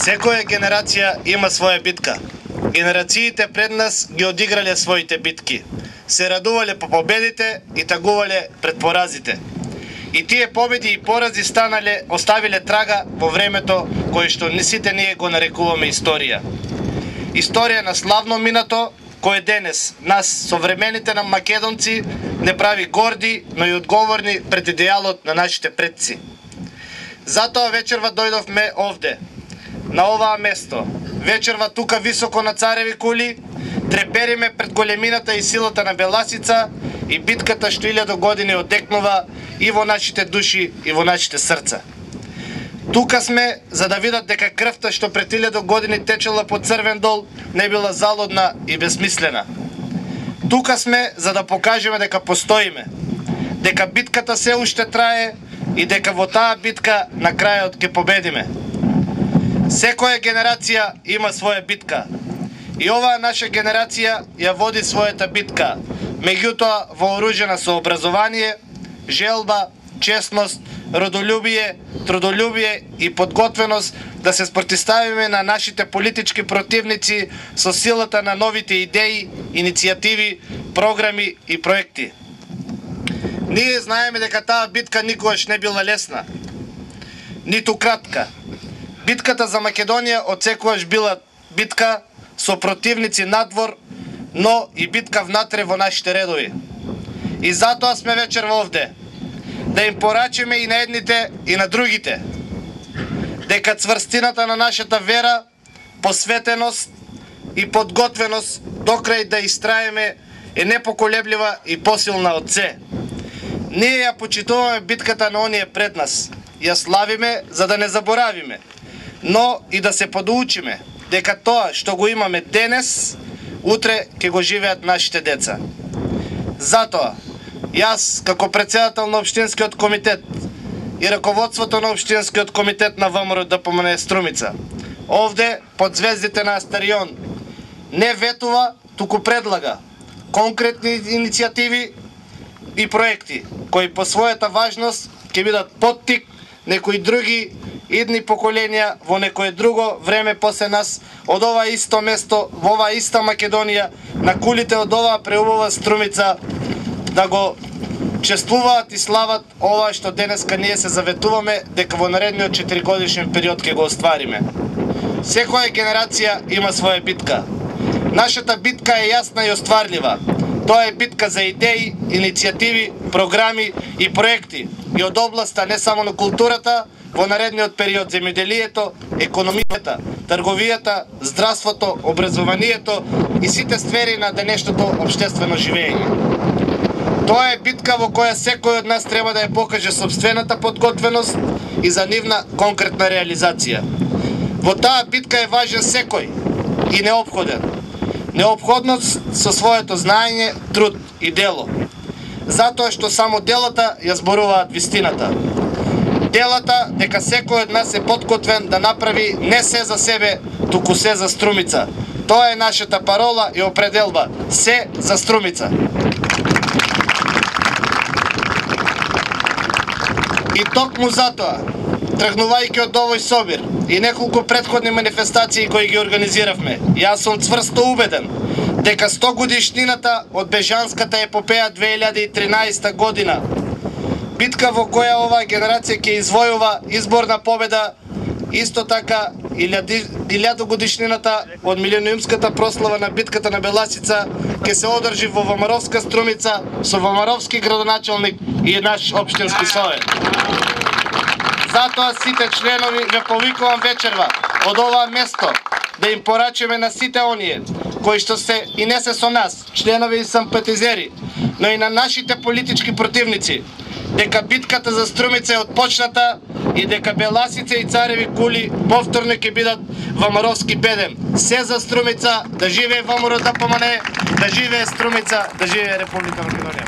Секоја генерација има своја битка. Генерациите пред нас ги одиграле своите битки. Се радувале по победите и тагувале пред поразите. И тие победи и порази оставиле трага во времето кое што сите ние го нарекуваме историја. Историја на славно минато, кое денес нас, современите нам македонци, не прави горди, но и одговорни пред идеалот на нашите предци. Затоа вечерва дојдовме овде, на оваа место. Вечерва тука високо на Цареви кули, трепериме пред големината и силата на Беласица и битката што 1000 години одекнува и во нашите души и во нашите срца. Тука сме за да видат дека крвта што пред 1000 години течела по Црвен дол не била залудна и безсмислена. Тука сме за да покажеме дека постоиме, дека битката се уште трае и дека во таа битка на крајот ќе победиме. Секоја генерација има своја битка. И оваа наша генерација ја води својата битка, меѓутоа вооружена со образование, желба, честност, родолюбие, трудолюбие и подготвеност да се спротивставиме на нашите политички противници со силата на новите идеи, иницијативи, програми и проекти. Ние знаеме дека таа битка никогаш не била лесна, ниту кратка. Битката за Македонија отсекогаш била битка со противници надвор, но и битка внатре во нашите редови. И затоа сме вечер овде, да им порачиме и на едните и на другите, дека цврстината на нашата вера, посветеност и подготвеност докрај да истраеме е непоколеблива и посилна од се. Ние ја почитуваме битката на оние пред нас, ја славиме за да не заборавиме, но и да се подоучиме дека тоа што го имаме денес, утре ќе го живеат нашите деца. Затоа, јас како председател на Општинскиот комитет и раководството на Општинскиот комитет на ВМРО ДПМНЕ Струмица, овде под звездите на Астарион, не ветува, туку предлага конкретни иницијативи и проекти кои по својата важност ќе бидат поттик некои други идни поколенија во некое друго време после нас од ова исто место, во ова иста Македонија, на кулите од оваа преубава Струмица, да го чествуваат и слават ова што денеска ние се заветуваме дека во наредниот 4-годишен период ќе го оствариме. Секоја генерација има своја битка. Нашата битка е јасна и остварлива. Тоа е битка за идеи, иницијативи, програми и проекти и од областа не само на културата, во наредниот период земјоделието, економијата, трговијата, здравството, образованието и сите сфери на денешното општествено живење. Тоа е битка во која секој од нас треба да ја покаже собствената подготвеност и за нивна конкретна реализација. Во таа битка е важен секој и неопходен. Неопходност со своето знаење, труд и дело. Затоа што само делата ја зборуваат вистината. Делата дека секој од нас е подготвен да направи не се за себе, туку се за Струмица. Тоа е нашата парола и определба. Се за Струмица. И токму затоа, тргнувајќи од овој собир и неколку претходни манифестации кои ги организиравме, јас сум цврсто убеден дека 100 годишнината од бежанската епопеја 2013 година, битка во која оваа генерација ќе извојува изборна победа, исто така и 1000 годишнината од милиониумската прослава на битката на Беласица ќе се одржи во ВМРО-вска Струмица со ВМРО-вски градоначалник и наш општински совет. Затоа сите членови ве повикувам вечерва од оваа место да им порачиме на сите оние кои што се и не се со нас, членови и симпатизери, но и на нашите политички противници, дека битката за Струмица е отпочната и дека Беласица и Цареви кули повторно ќе бидат ВМРО-вски бедем. Се за Струмица, да живее ВМРО ДПМНЕ, да живее Струмица, да живее Република Македонија.